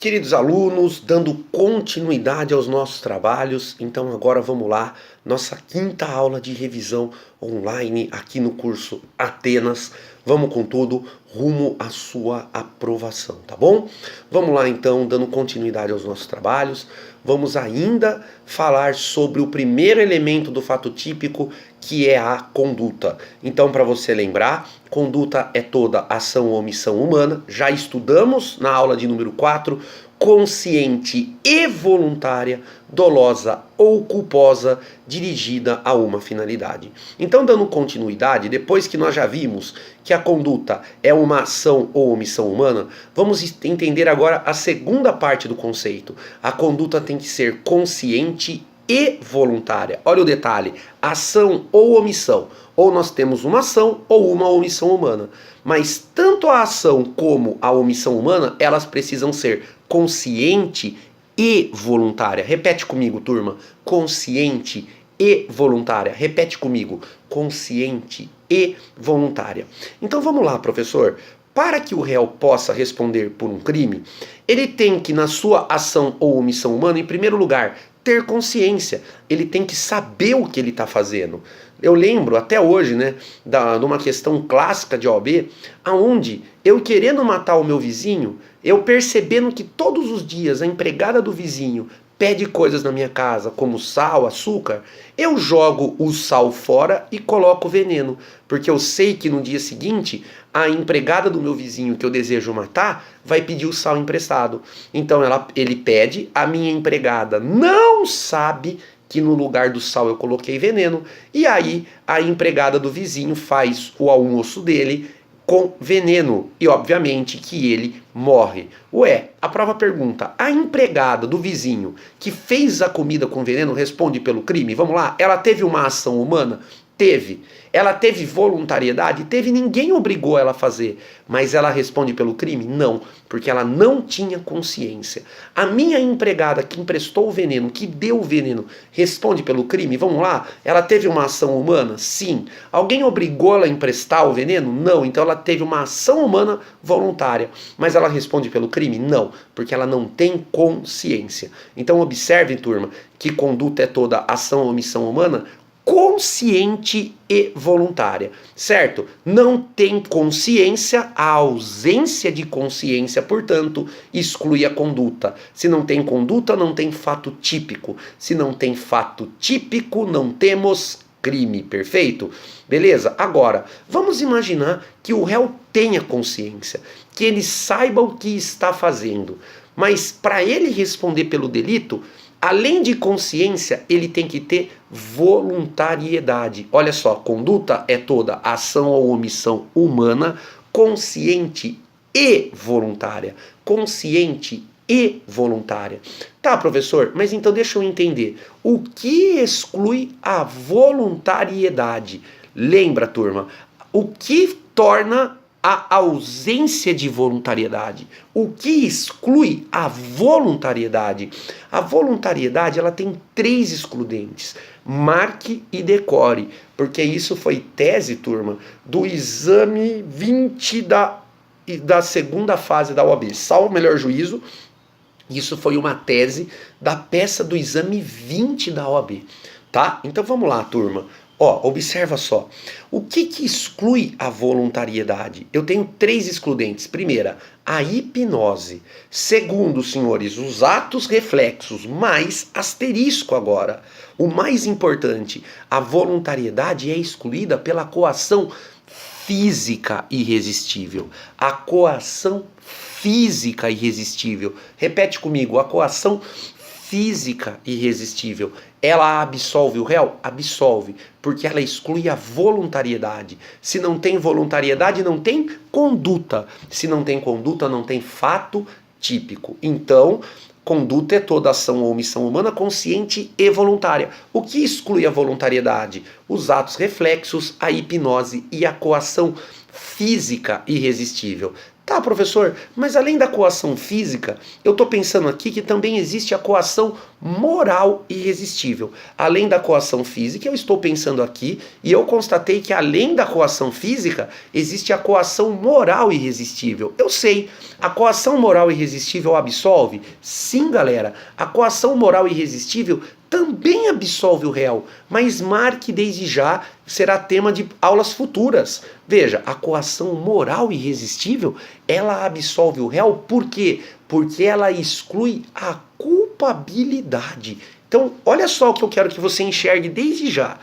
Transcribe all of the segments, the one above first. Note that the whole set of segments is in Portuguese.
Queridos alunos, dando continuidade aos nossos trabalhos, então agora vamos lá, nossa quinta aula de revisão online aqui no curso Atenas. Vamos com tudo, rumo à sua aprovação, tá bom? Vamos lá então, dando continuidade aos nossos trabalhos. Vamos ainda falar sobre o primeiro elemento do fato típico, que é a conduta. Então, para você lembrar, conduta é toda ação ou omissão humana. Já estudamos na aula de número 4, consciente e voluntária, dolosa ou culposa, dirigida a uma finalidade. Então, dando continuidade, depois que nós já vimos que a conduta é uma ação ou omissão humana, vamos entender agora a segunda parte do conceito. A conduta tem que ser consciente e voluntária. Olha o detalhe, ação ou omissão. Ou nós temos uma ação ou uma omissão humana. Mas tanto a ação como a omissão humana, elas precisam ser consciente e voluntária. Repete comigo, turma. Consciente e voluntária. Repete comigo. Consciente e voluntária. Então vamos lá, professor. Para que o réu possa responder por um crime, ele tem que, na sua ação ou omissão humana, em primeiro lugar, ter consciência. Ele tem que saber o que ele está fazendo. Eu lembro até hoje, né, de uma questão clássica de OAB, aonde eu querendo matar o meu vizinho, eu percebendo que todos os dias a empregada do vizinho pede coisas na minha casa, como sal, açúcar, eu jogo o sal fora e coloco veneno, porque eu sei que no dia seguinte a empregada do meu vizinho que eu desejo matar vai pedir o sal emprestado. Então ele pede, a minha empregada não sabe que no lugar do sal eu coloquei veneno, e aí a empregada do vizinho faz o almoço dele com veneno, e obviamente que ele morre. Ué, a prova pergunta, a empregada do vizinho que fez a comida com veneno responde pelo crime? Vamos lá, ela teve uma ação humana? Teve. Ela teve voluntariedade? Teve, ninguém obrigou ela a fazer. Mas ela responde pelo crime? Não, porque ela não tinha consciência. A minha empregada que emprestou o veneno, que deu o veneno, responde pelo crime? Vamos lá? Ela teve uma ação humana? Sim. Alguém obrigou ela a emprestar o veneno? Não. Então ela teve uma ação humana voluntária. Mas ela responde pelo crime? Não, porque ela não tem consciência. Então observem, turma, que conduta é toda ação ou omissão humana consciente e voluntária, certo? Não tem consciência, a ausência de consciência, portanto, exclui a conduta. Se não tem conduta, não tem fato típico. Se não tem fato típico, não temos crime, perfeito? Beleza? Agora, vamos imaginar que o réu tenha consciência, que ele saiba o que está fazendo, mas para ele responder pelo delito, além de consciência, ele tem que ter voluntariedade. Olha só, conduta é toda ação ou omissão humana, consciente e voluntária. Consciente e voluntária. Tá, professor, mas então deixa eu entender. O que exclui a voluntariedade? Lembra, turma, o que torna a ausência de voluntariedade? O que exclui a voluntariedade? A voluntariedade, ela tem 3 excludentes. Marque e decore, porque isso foi tese, turma, do exame 20 da segunda fase da OAB. Salvo o melhor juízo, isso foi uma tese da peça do exame 20 da OAB, tá? Então vamos lá, turma. Ó, observa só, o que exclui a voluntariedade? Eu tenho 3 excludentes. Primeira, a hipnose. Segundo, senhores, os atos reflexos, mais asterisco agora. O mais importante, a voluntariedade é excluída pela coação física irresistível. A coação física irresistível. Repete comigo, a coação física irresistível. Ela absolve o réu? Absolve, porque ela exclui a voluntariedade. Se não tem voluntariedade, não tem conduta. Se não tem conduta, não tem fato típico. Então, conduta é toda ação ou omissão humana consciente e voluntária. O que exclui a voluntariedade? Os atos reflexos, a hipnose e a coação física irresistível. Tá, professor, mas além da coação física, eu estou pensando aqui que também existe a coação moral irresistível. Além da coação física, eu estou pensando aqui e eu constatei que além da coação física, existe a coação moral irresistível. Eu sei, a coação moral irresistível absolve? Sim, galera, a coação moral irresistível também absolve o réu, mas marque desde já, será tema de aulas futuras. Veja, a coação moral irresistível, ela absolve o réu por quê? Porque ela exclui a culpabilidade. Então, olha só o que eu quero que você enxergue desde já.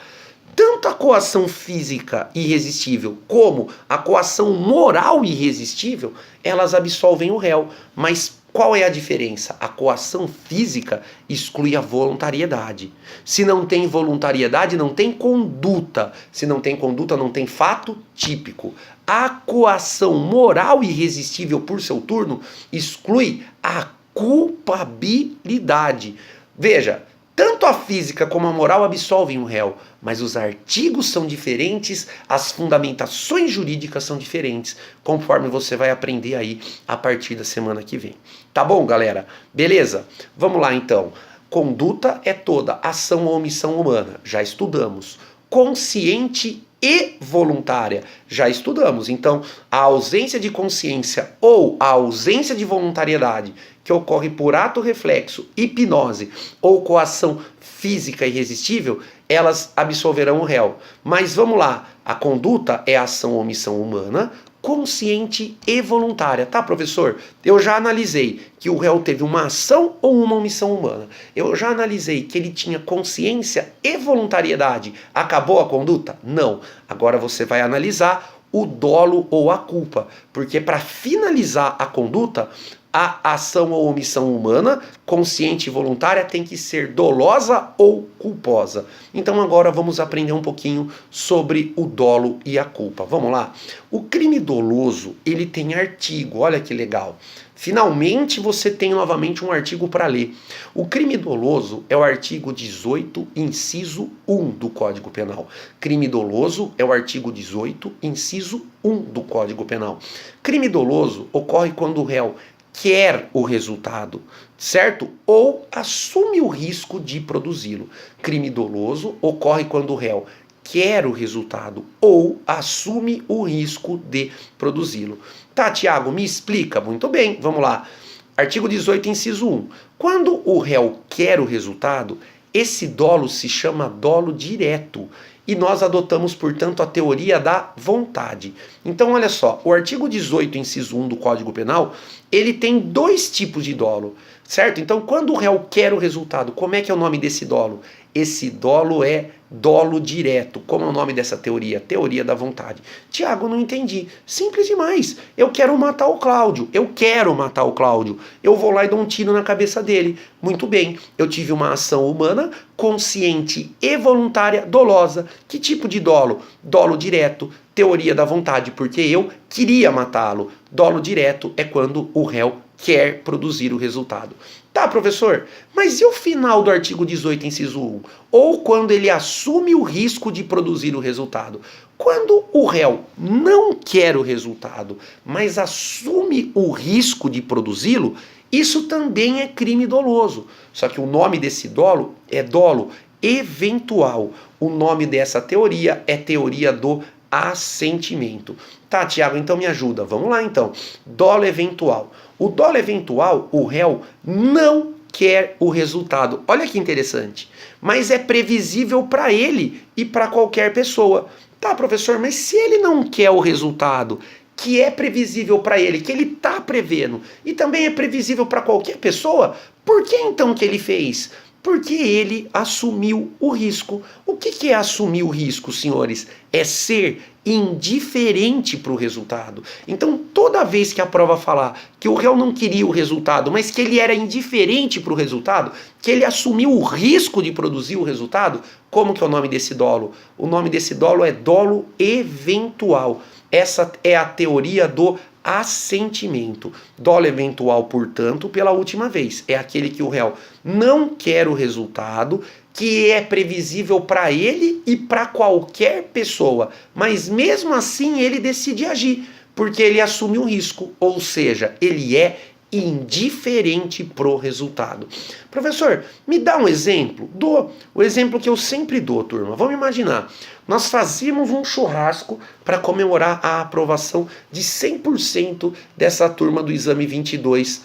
Tanto a coação física irresistível como a coação moral irresistível, elas absolvem o réu, mas qual é a diferença? A coação física exclui a voluntariedade. Se não tem voluntariedade, não tem conduta. Se não tem conduta, não tem fato típico. A coação moral irresistível, por seu turno, exclui a culpabilidade. Veja, tanto a física como a moral absolvem o réu, mas os artigos são diferentes, as fundamentações jurídicas são diferentes, conforme você vai aprender aí a partir da semana que vem. Tá bom, galera? Beleza? Vamos lá então. Conduta é toda ação ou omissão humana, já estudamos. Consciente e voluntária, já estudamos. Então, a ausência de consciência ou a ausência de voluntariedade que ocorre por ato reflexo, hipnose ou coação física irresistível, elas absolverão o réu. Mas vamos lá, a conduta é a ação ou omissão humana, consciente e voluntária. Tá, professor? Eu já analisei que o réu teve uma ação ou uma omissão humana. Eu já analisei que ele tinha consciência e voluntariedade. Acabou a conduta? Não. Agora você vai analisar o dolo ou a culpa, porque para finalizar a conduta, a ação ou omissão humana, consciente e voluntária, tem que ser dolosa ou culposa. Então agora vamos aprender um pouquinho sobre o dolo e a culpa. Vamos lá? O crime doloso, ele tem artigo, olha que legal. Finalmente você tem novamente um artigo para ler. O crime doloso é o artigo 18, inciso 1 do Código Penal. Crime doloso é o artigo 18, inciso 1 do Código Penal. Crime doloso ocorre quando o réu quer o resultado, certo? Ou assume o risco de produzi-lo. Crime doloso ocorre quando o réu quer o resultado ou assume o risco de produzi-lo. Tá, Tiago, me explica. Muito bem, vamos lá. Artigo 18, inciso 1. Quando o réu quer o resultado, esse dolo se chama dolo direto. E nós adotamos, portanto, a teoria da vontade. Então, olha só, o artigo 18, inciso 1 do Código Penal, ele tem dois tipos de dolo, certo? Então, quando o réu quer o resultado, como é que é o nome desse dolo? Esse dolo é dolo direto. Como é o nome dessa teoria? Teoria da vontade. Tiago, não entendi. Simples demais. Eu quero matar o Cláudio. Eu quero matar o Cláudio. Eu vou lá e dou um tiro na cabeça dele. Muito bem. Eu tive uma ação humana, consciente e voluntária, dolosa. Que tipo de dolo? Dolo direto. Teoria da vontade, porque eu queria matá-lo. Dolo direto é quando o réu quer produzir o resultado. Tá, professor, mas e o final do artigo 18, inciso 1? Ou quando ele assume o risco de produzir o resultado? Quando o réu não quer o resultado, mas assume o risco de produzi-lo, isso também é crime doloso. Só que o nome desse dolo é dolo eventual. O nome dessa teoria é teoria do assentimento. Tá, Tiago, então me ajuda. Vamos lá, então. Dolo eventual. O dolo eventual, o réu não quer o resultado. Olha que interessante. Mas é previsível para ele e para qualquer pessoa. Tá, professor, mas se ele não quer o resultado, que é previsível para ele, que ele está prevendo, e também é previsível para qualquer pessoa, por que então que ele fez? Porque ele assumiu o risco. O que é assumir o risco, senhores? É ser indiferente para o resultado. Então, toda vez que a prova falar que o réu não queria o resultado, mas que ele era indiferente para o resultado, que ele assumiu o risco de produzir o resultado, como que é o nome desse dolo? O nome desse dolo é dolo eventual. Essa é a teoria do assentimento. Dolo eventual, portanto, pela última vez, é aquele que o réu não quer o resultado, que é previsível para ele e para qualquer pessoa, mas mesmo assim ele decide agir. Porque ele assume o risco, ou seja, ele é indiferente pro resultado. Professor, me dá um exemplo? Dou o exemplo que eu sempre dou, turma. Vamos imaginar, nós fazíamos um churrasco para comemorar a aprovação de 100% dessa turma do exame 22,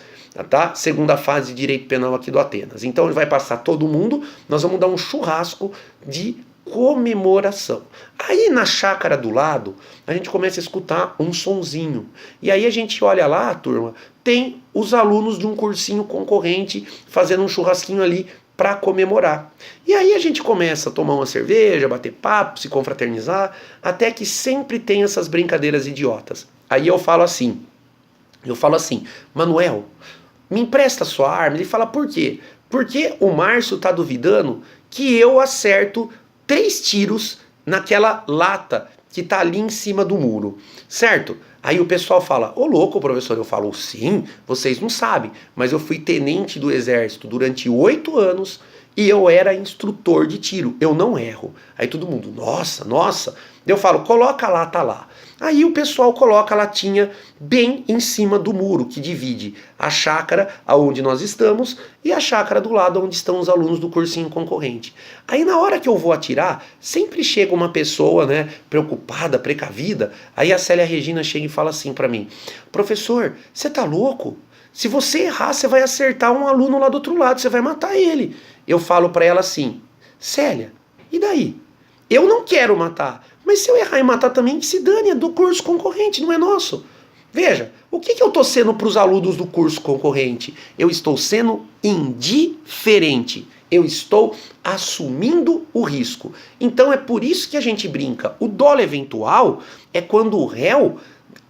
tá? Segunda fase de Direito Penal aqui do Atenas. Então ele vai passar todo mundo, nós vamos dar um churrasco de comemoração. Aí na chácara do lado, a gente começa a escutar um sonzinho. E aí a gente olha lá, turma, tem os alunos de um cursinho concorrente fazendo um churrasquinho ali para comemorar. E aí a gente começa a tomar uma cerveja, bater papo, se confraternizar, até que sempre tem essas brincadeiras idiotas. Aí eu falo assim, Manuel, me empresta sua arma. Ele fala, por quê? Porque o Márcio tá duvidando que eu acerto 3 tiros naquela lata que tá ali em cima do muro, certo? Aí o pessoal fala, ô louco, professor. Eu falo, sim, vocês não sabem, mas eu fui tenente do exército durante 8 anos e eu era instrutor de tiro, eu não erro. Aí todo mundo, nossa. Eu falo, coloca a lata lá. Aí o pessoal coloca a latinha bem em cima do muro, que divide a chácara onde nós estamos e a chácara do lado onde estão os alunos do cursinho concorrente. Aí na hora que eu vou atirar, sempre chega uma pessoa, né, preocupada, precavida. Aí a Célia Regina chega e fala assim pra mim, professor, você tá louco? Se você errar, você vai acertar um aluno lá do outro lado, você vai matar ele. Eu falo pra ela assim, Célia, e daí? Eu não quero matar, mas se eu errar e matar também, que se dane, é do curso concorrente, não é nosso. Veja, o que eu estou sendo para os alunos do curso concorrente? Eu estou sendo indiferente. Eu estou assumindo o risco. Então é por isso que a gente brinca. O dolo eventual é quando o réu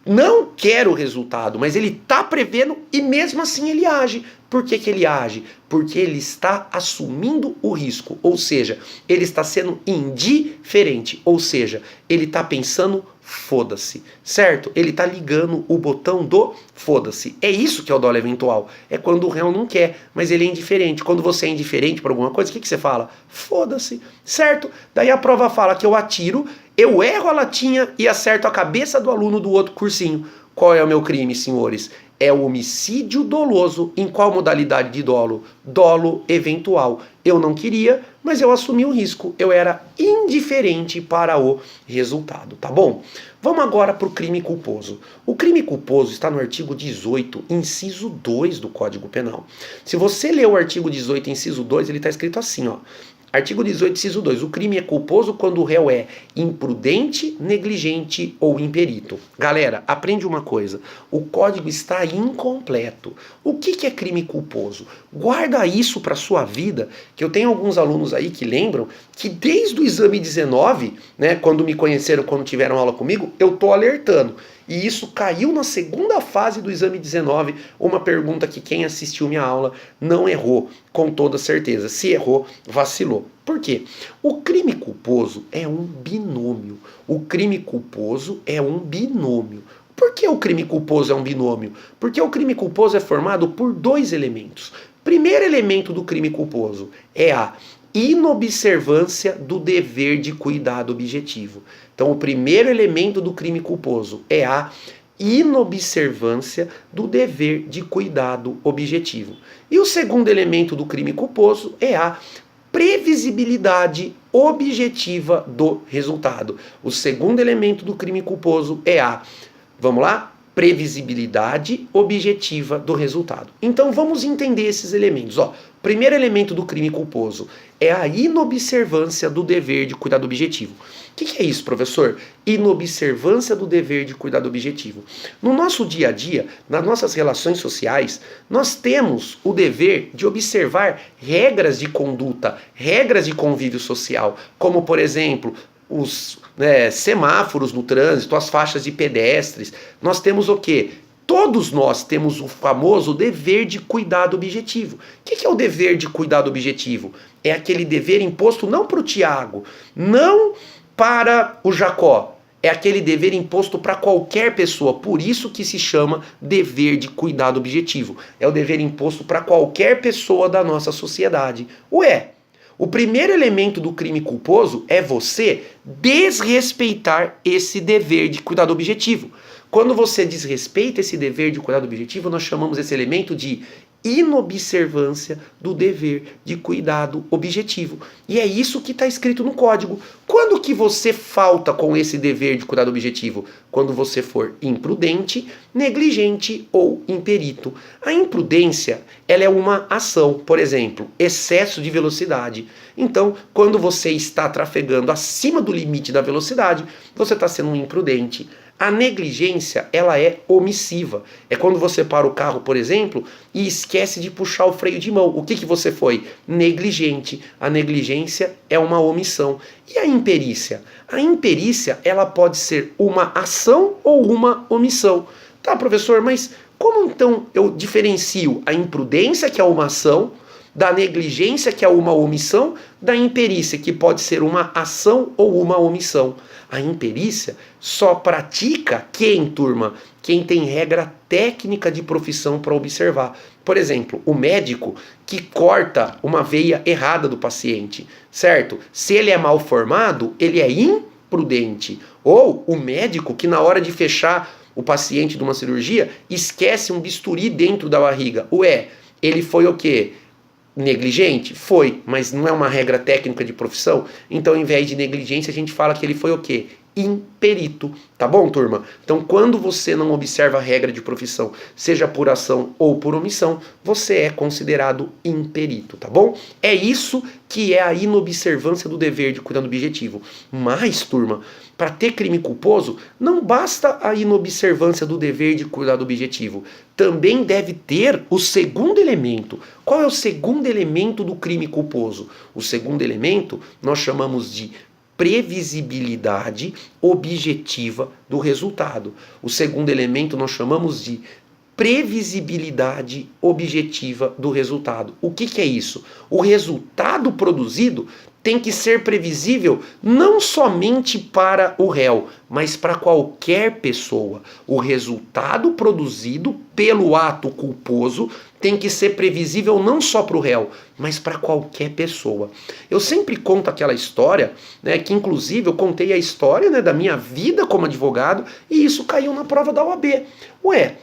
não quer o resultado, mas ele está prevendo e mesmo assim ele age. Por que ele age? Porque ele está assumindo o risco, ou seja, ele está sendo indiferente, ou seja, ele está pensando foda-se, certo? Ele está ligando o botão do foda-se. É isso que é o dolo eventual. É quando o réu não quer, mas ele é indiferente. Quando você é indiferente para alguma coisa, o que você fala? Foda-se, certo? Daí a prova fala que eu atiro, eu erro a latinha e acerto a cabeça do aluno do outro cursinho. Qual é o meu crime, senhores? É o homicídio doloso. Em qual modalidade de dolo? Dolo eventual. Eu não queria, mas eu assumi o risco. Eu era indiferente para o resultado, tá bom? Vamos agora para o crime culposo. O crime culposo está no artigo 18, inciso 2 do Código Penal. Se você ler o artigo 18, inciso 2, ele está escrito assim, ó. Artigo 18, inciso 2. O crime é culposo quando o réu é imprudente, negligente ou imperito. Galera, aprende uma coisa. O código está incompleto. O que é crime culposo? Guarda isso para sua vida, que eu tenho alguns alunos aí que lembram que desde o exame 19, né, quando me conheceram, quando tiveram aula comigo, eu tô alertando. E isso caiu na segunda fase do exame 19, uma pergunta que quem assistiu minha aula não errou, com toda certeza. Se errou, vacilou. Por quê? O crime culposo é um binômio. O crime culposo é um binômio. Por que o crime culposo é um binômio? Porque o crime culposo é formado por 2 elementos. Primeiro elemento do crime culposo é a inobservância do dever de cuidado objetivo. Então, o primeiro elemento do crime culposo é a inobservância do dever de cuidado objetivo. E o segundo elemento do crime culposo é a previsibilidade objetiva do resultado. O segundo elemento do crime culposo é a, vamos lá? Previsibilidade objetiva do resultado. Então vamos entender esses elementos. Ó, primeiro elemento do crime culposo é a inobservância do dever de cuidado objetivo. O que é isso, professor? Inobservância do dever de cuidado objetivo. No nosso dia a dia, nas nossas relações sociais, nós temos o dever de observar regras de conduta, regras de convívio social, como, por exemplo, os semáforos no trânsito, as faixas de pedestres. Nós temos o quê? Todos nós temos o famoso dever de cuidado objetivo. O que é o dever de cuidado objetivo? É aquele dever imposto não para o Tiago, não para o Jacó. É aquele dever imposto para qualquer pessoa. Por isso que se chama dever de cuidado objetivo. É o dever imposto para qualquer pessoa da nossa sociedade. Ué, o primeiro elemento do crime culposo é você desrespeitar esse dever de cuidado objetivo. Quando você desrespeita esse dever de cuidado objetivo, nós chamamos esse elemento de inobservância do dever de cuidado objetivo. E é isso que está escrito no código. Quando que você falta com esse dever de cuidado objetivo? Quando você for imprudente, negligente ou imperito. A imprudência, ela é uma ação, por exemplo, excesso de velocidade. Então, quando você está trafegando acima do limite da velocidade, você está sendo um imprudente. A negligência, ela é omissiva. É quando você para o carro, por exemplo, e esquece de puxar o freio de mão. O que você foi? Negligente. A negligência é uma omissão. E a imperícia? A imperícia, ela pode ser uma ação ou uma omissão. Tá, professor, mas como então eu diferencio a imprudência, que é uma ação, da negligência, que é uma omissão, da imperícia, que pode ser uma ação ou uma omissão? A imperícia só pratica quem, turma? Quem tem regra técnica de profissão para observar. Por exemplo, o médico que corta uma veia errada do paciente, certo? Se ele é mal formado, ele é imprudente. Ou o médico que na hora de fechar o paciente de uma cirurgia esquece um bisturi dentro da barriga. Ué, ele foi o quê? Negligente? Foi, mas não é uma regra técnica de profissão. Então, ao invés de negligência, a gente fala que ele foi o quê? Imperito. Tá bom, turma? Então, quando você não observa a regra de profissão, seja por ação ou por omissão, você é considerado imperito, tá bom? É isso que é a inobservância do dever de cuidado objetivo. Mas, turma, para ter crime culposo, não basta a inobservância do dever de cuidado objetivo. Também deve ter o segundo elemento. Qual é o segundo elemento do crime culposo? O segundo elemento nós chamamos de previsibilidade objetiva do resultado. O segundo elemento nós chamamos de previsibilidade objetiva do resultado. O que é isso? O resultado produzido tem que ser previsível não somente para o réu, mas para qualquer pessoa. O resultado produzido pelo ato culposo tem que ser previsível não só para o réu, mas para qualquer pessoa. Eu sempre conto aquela história, né, que inclusive eu contei a história, né, da minha vida como advogado, e isso caiu na prova da OAB. Ué,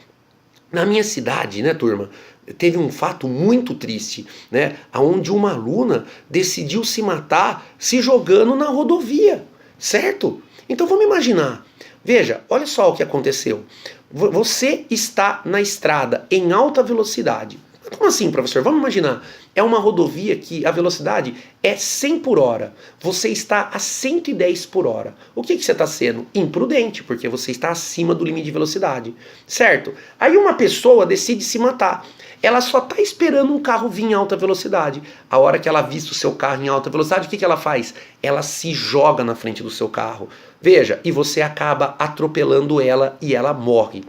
na minha cidade, né, turma, teve um fato muito triste, né, onde uma aluna decidiu se matar se jogando na rodovia, certo? Então vamos imaginar. Veja, olha só o que aconteceu. Você está na estrada em alta velocidade. Como assim, professor? Vamos imaginar. É uma rodovia que a velocidade é 100 por hora. Você está a 110 por hora. O que você está sendo? Imprudente, porque você está acima do limite de velocidade. Certo? Aí uma pessoa decide se matar. Ela só está esperando um carro vir em alta velocidade. A hora que ela vista o seu carro em alta velocidade, o que ela faz? Ela se joga na frente do seu carro. Veja, e você acaba atropelando ela e ela morre.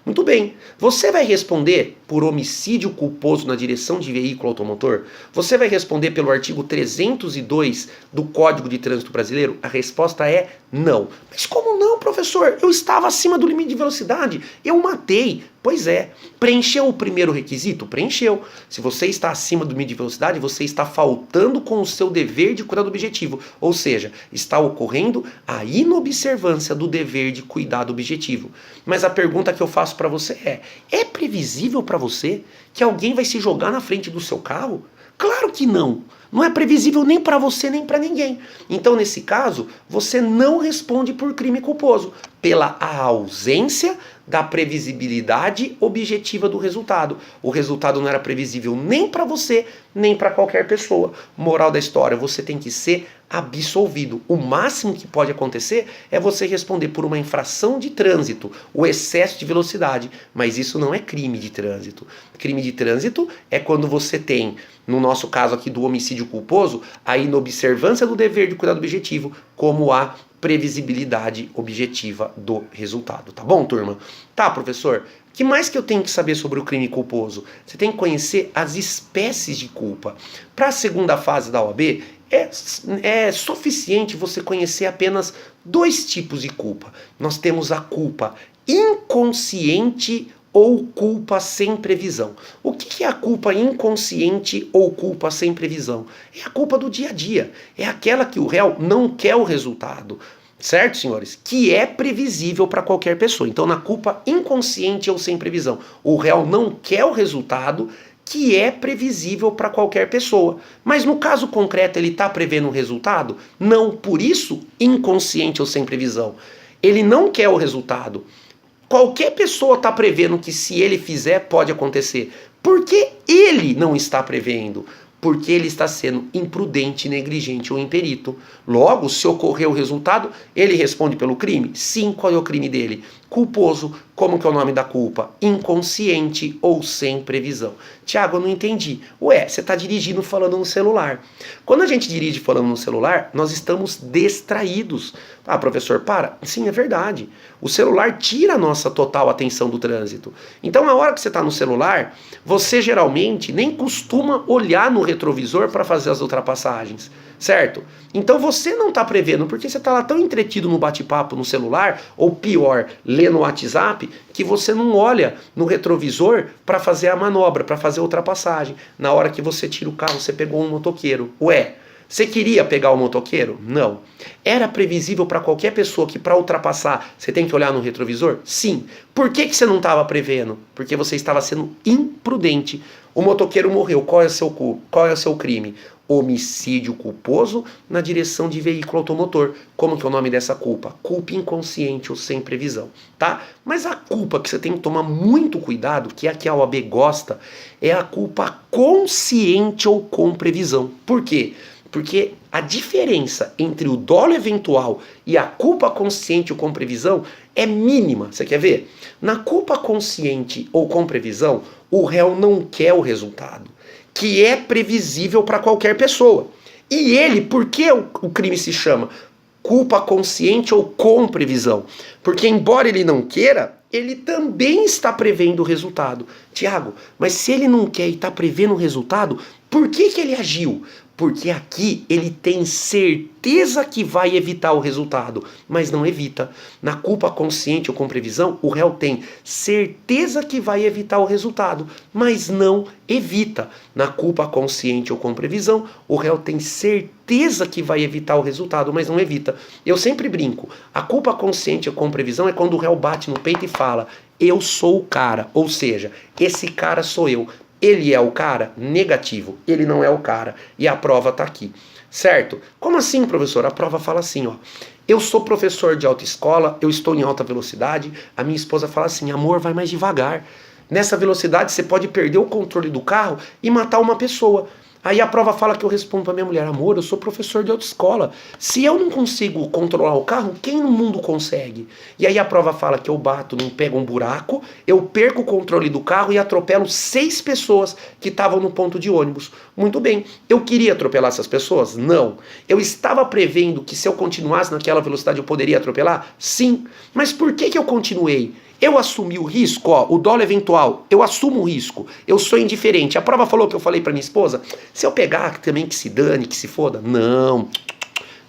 Muito bem, você vai responder por homicídio culposo na direção de veículo automotor? Você vai responder pelo artigo 302 do Código de Trânsito Brasileiro? A resposta é não. Mas como não, professor? Eu estava acima do limite de velocidade, eu matei. Pois é, preencheu o primeiro requisito? Preencheu. Se você está acima do limite de velocidade, você está faltando com o seu dever de cuidado objetivo. Ou seja, está ocorrendo a inobservância do dever de cuidado objetivo. Mas a pergunta que eu faço para você é previsível para você que alguém vai se jogar na frente do seu carro? Claro que não. Não é previsível nem para você nem para ninguém. Então, nesse caso, você não responde por crime culposo, pela ausência da previsibilidade objetiva do resultado. O resultado não era previsível nem para você, nem para qualquer pessoa. Moral da história, você tem que ser absolvido. O máximo que pode acontecer é você responder por uma infração de trânsito, o excesso de velocidade, mas isso não é crime de trânsito. Crime de trânsito é quando você tem, no nosso caso aqui do homicídio culposo, a inobservância do dever de cuidado objetivo, como a previsibilidade objetiva do resultado. Tá bom, turma? Tá, professor? O que mais que eu tenho que saber sobre o crime culposo? Você tem que conhecer as espécies de culpa. Para a segunda fase da OAB, é suficiente você conhecer apenas dois tipos de culpa. Nós temos a culpa inconsciente ou culpa sem previsão. O que é a culpa inconsciente ou culpa sem previsão? É a culpa do dia a dia. É aquela que o réu não quer o resultado. certo, senhores? Que é previsível para qualquer pessoa. Então, na culpa inconsciente ou sem previsão, o réu não quer o resultado que é previsível para qualquer pessoa. Mas no caso concreto, ele está prevendo o resultado? Não, por isso, inconsciente ou sem previsão. Ele não quer o resultado. Qualquer pessoa está prevendo que se ele fizer, pode acontecer. Por que ele não está prevendo? Porque ele está sendo imprudente, negligente ou imperito. Logo, se ocorrer o resultado, ele responde pelo crime? Sim, qual é o crime dele? Culposo. Como que é o nome da culpa? Inconsciente ou sem previsão. Tiago, eu não entendi. Ué, você está dirigindo falando no celular. Quando a gente dirige falando no celular, nós estamos distraídos. Ah, professor, para. Sim, é verdade. O celular tira a nossa total atenção do trânsito. Então, a hora que você está no celular, você geralmente nem costuma olhar no retrovisor para fazer as ultrapassagens, certo? Então você não está prevendo, porque você está lá tão entretido no bate-papo no celular, ou pior, lendo o WhatsApp, que você não olha no retrovisor para fazer a manobra, para fazer a ultrapassagem. Na hora que você tira o carro, você pegou um motoqueiro. Ué, você queria pegar o motoqueiro? Não. Era previsível para qualquer pessoa que para ultrapassar você tem que olhar no retrovisor? Sim. Por que você não estava prevendo? Porque você estava sendo imprudente. O motoqueiro morreu. Qual é o seu crime? Homicídio culposo na direção de veículo automotor. Como que é o nome dessa culpa? Culpa inconsciente ou sem previsão, tá? Mas a culpa que você tem que tomar muito cuidado, que é a que a OAB gosta, é a culpa consciente ou com previsão. Por quê? Porque a diferença entre o dolo eventual e a culpa consciente ou com previsão é mínima. Você quer ver? Na culpa consciente ou com previsão, o réu não quer o resultado, que é previsível para qualquer pessoa. E ele, por que o crime se chama culpa consciente ou com previsão? Porque embora ele não queira, ele também está prevendo o resultado. Tiago, mas se ele não quer e está prevendo o resultado, por que ele agiu? Porque aqui ele tem certeza que vai evitar o resultado, mas não evita. Na culpa consciente ou com previsão, o réu tem certeza que vai evitar o resultado, mas não evita. Na culpa consciente ou com previsão, o réu tem certeza que vai evitar o resultado, mas não evita. Eu sempre brinco, a culpa consciente ou com previsão é quando o réu bate no peito e fala, eu sou o cara, ou seja, esse cara sou eu. Ele é o cara? Negativo. Ele não é o cara. E a prova está aqui. Certo? Como assim, professor? A prova fala assim, ó. Eu sou professor de autoescola, eu estou em alta velocidade. A minha esposa fala assim, amor, vai mais devagar. Nessa velocidade você pode perder o controle do carro e matar uma pessoa. Aí a prova fala que eu respondo para minha mulher, amor, eu sou professor de autoescola. Se eu não consigo controlar o carro, quem no mundo consegue? E aí a prova fala que eu bato, não pego um buraco, eu perco o controle do carro e atropelo 6 pessoas que estavam no ponto de ônibus. Muito bem, eu queria atropelar essas pessoas? Não. Eu estava prevendo que se eu continuasse naquela velocidade eu poderia atropelar? Sim. Mas por que eu continuei? Eu assumi o risco, ó, o dolo eventual, eu assumo o risco, eu sou indiferente. A prova falou que eu falei para minha esposa, se eu pegar também que se dane, que se foda. Não.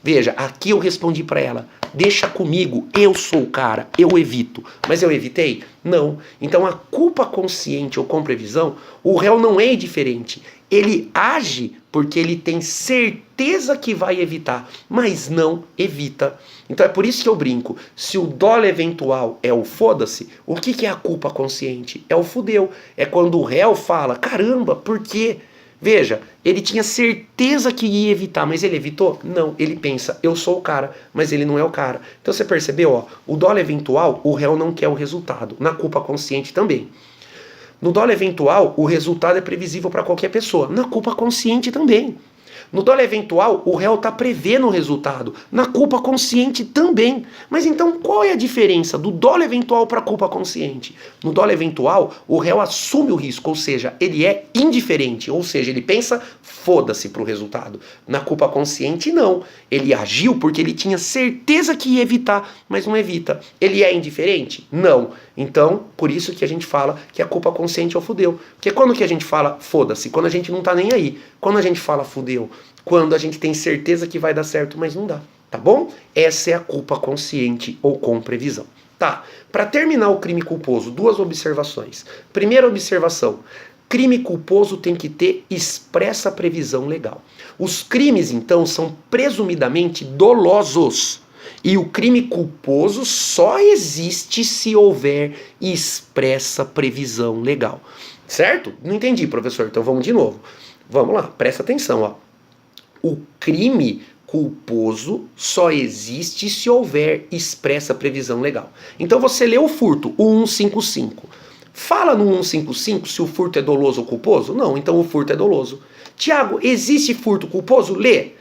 Veja, aqui eu respondi para ela, deixa comigo, eu sou o cara, eu evito. Mas eu evitei? Não. Então a culpa consciente ou com previsão, o réu não é indiferente. Ele age porque ele tem certeza que vai evitar, mas não evita. Então é por isso que eu brinco. Se o dolo eventual é o foda-se, o que é a culpa consciente? É o fudeu. É quando o réu fala, caramba, por quê? Veja, ele tinha certeza que ia evitar, mas ele evitou? Não, ele pensa, eu sou o cara, mas ele não é o cara. Então você percebeu, ó, o dolo eventual, o réu não quer o resultado. Na culpa consciente também. No dolo eventual, o resultado é previsível para qualquer pessoa. Na culpa consciente também. No dolo eventual, o réu está prevendo o resultado. Na culpa consciente também. Mas então qual é a diferença do dolo eventual para a culpa consciente? No dolo eventual, o réu assume o risco, ou seja, ele é indiferente, ou seja, ele pensa, foda-se para o resultado. Na culpa consciente, não. Ele agiu porque ele tinha certeza que ia evitar, mas não evita. Ele é indiferente? Não. Então, por isso que a gente fala que a culpa consciente é o fudeu. Porque quando que a gente fala foda-se? Quando a gente não tá nem aí. Quando a gente fala fudeu? Quando a gente tem certeza que vai dar certo, mas não dá. Tá bom? Essa é a culpa consciente ou com previsão. Tá. Para terminar o crime culposo, 2 observações. Primeira observação. Crime culposo tem que ter expressa previsão legal. Os crimes, então, são presumidamente dolosos. E o crime culposo só existe se houver expressa previsão legal. Certo? Não entendi, professor. Então vamos de novo. Vamos lá, presta atenção, ó. O crime culposo só existe se houver expressa previsão legal. Então você lê o furto, o 155. Fala no 155 se o furto é doloso ou culposo? Não, então o furto é doloso. Tiago, existe furto culposo? Lê.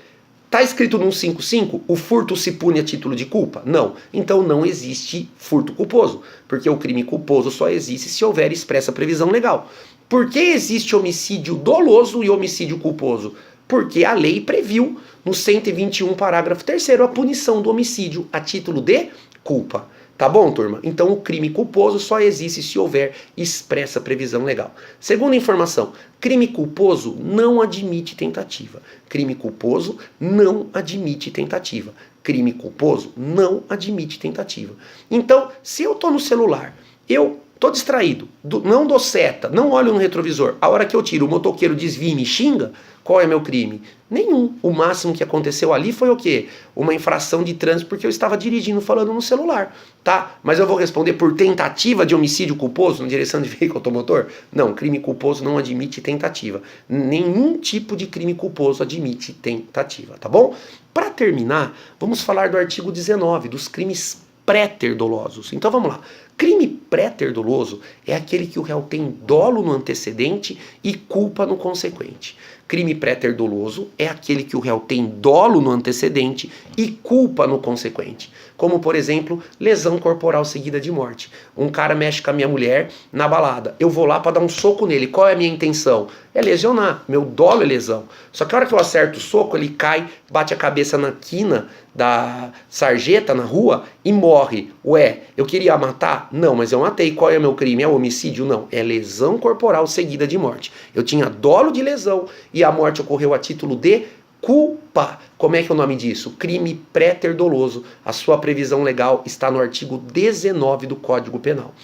Está escrito no 155, o furto se pune a título de culpa? Não. Então não existe furto culposo, porque o crime culposo só existe se houver expressa previsão legal. Por que existe homicídio doloso e homicídio culposo? Porque a lei previu, no 121, parágrafo 3º, a punição do homicídio a título de culpa. Tá bom, turma? Então o crime culposo só existe se houver expressa previsão legal. Segunda informação, crime culposo não admite tentativa. Crime culposo não admite tentativa. Crime culposo não admite tentativa. Então, se eu tô no celular, eu tô distraído, não dou seta, não olho no retrovisor, a hora que eu tiro, o motoqueiro desvia e me xinga, qual é meu crime? Nenhum. O máximo que aconteceu ali foi o quê? Uma infração de trânsito porque eu estava dirigindo falando no celular, tá? Mas eu vou responder por tentativa de homicídio culposo na direção de veículo automotor? Não, crime culposo não admite tentativa. Nenhum tipo de crime culposo admite tentativa, tá bom? Para terminar, vamos falar do artigo 19, dos crimes pré-ter dolosos. Então vamos lá. Crime pré-ter doloso é aquele que o réu tem dolo no antecedente e culpa no consequente. Crime pré-ter doloso é aquele que o réu tem dolo no antecedente e culpa no consequente. Como, por exemplo, lesão corporal seguida de morte. Um cara mexe com a minha mulher na balada. Eu vou lá para dar um soco nele. Qual é a minha intenção? É lesionar. Meu dolo é lesão. Só que a hora que eu acerto o soco, ele cai, bate a cabeça na quina da sarjeta na rua e morre. Ué, eu queria matar? Não, mas eu matei. Qual é o meu crime? É homicídio? Não. É lesão corporal seguida de morte. Eu tinha dolo de lesão e a morte ocorreu a título de culpa. Como é que é o nome disso? Crime pré-ter doloso. A sua previsão legal está no artigo 19 do Código Penal.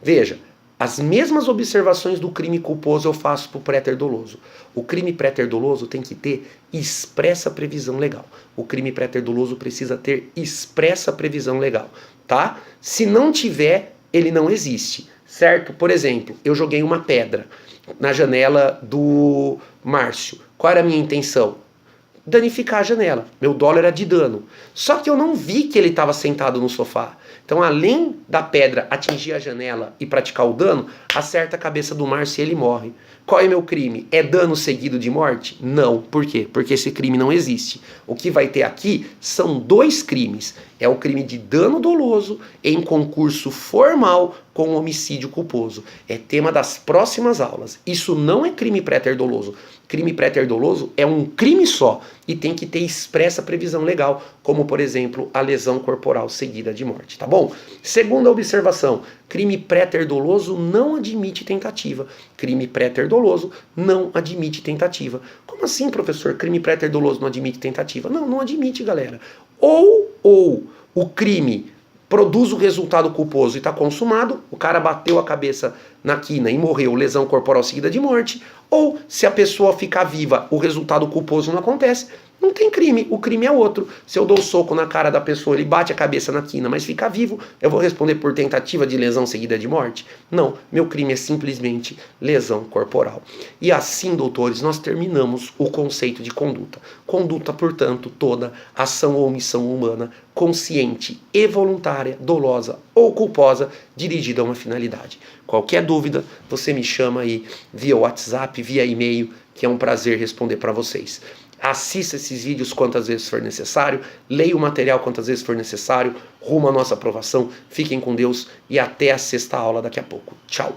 Veja, as mesmas observações do crime culposo eu faço para o pré-ter doloso. O crime pré-ter doloso tem que ter expressa previsão legal. O crime pré-ter doloso precisa ter expressa previsão legal, tá? Se não tiver, ele não existe, certo? Por exemplo, eu joguei uma pedra na janela do Márcio. Qual era a minha intenção? Danificar a janela. Meu dolo era de dano. Só que eu não vi que ele estava sentado no sofá. Então, além da pedra atingir a janela e praticar o dano, acerta a cabeça do Márcio e ele morre. Qual é meu crime? É dano seguido de morte? Não. Por quê? Porque esse crime não existe. O que vai ter aqui são dois crimes. É o crime de dano doloso em concurso formal com homicídio culposo. É tema das próximas aulas. Isso não é crime pré-ter doloso. Crime pré-ter doloso é um crime só e tem que ter expressa previsão legal, como, por exemplo, a lesão corporal seguida de morte, tá bom? Segunda observação, crime pré-ter doloso não admite tentativa. Crime pré-ter doloso não admite tentativa. Como assim, professor? Crime pré-ter doloso não admite tentativa? Não, não admite, galera. Ou o crime produz o resultado culposo e está consumado, o cara bateu a cabeça na quina e morreu, lesão corporal seguida de morte, ou se a pessoa ficar viva, o resultado culposo não acontece, não tem crime, o crime é outro. Se eu dou soco na cara da pessoa, ele bate a cabeça na quina, mas fica vivo, eu vou responder por tentativa de lesão seguida de morte? Não, meu crime é simplesmente lesão corporal. E assim, doutores, nós terminamos o conceito de conduta. Conduta, portanto, toda ação ou omissão humana consciente e voluntária, dolosa ou culposa, dirigida a uma finalidade. Qualquer dúvida, você me chama aí via WhatsApp, via e-mail, que é um prazer responder para vocês. Assista esses vídeos quantas vezes for necessário, leia o material quantas vezes for necessário, rumo à nossa aprovação. Fiquem com Deus e até a sexta aula daqui a pouco. Tchau!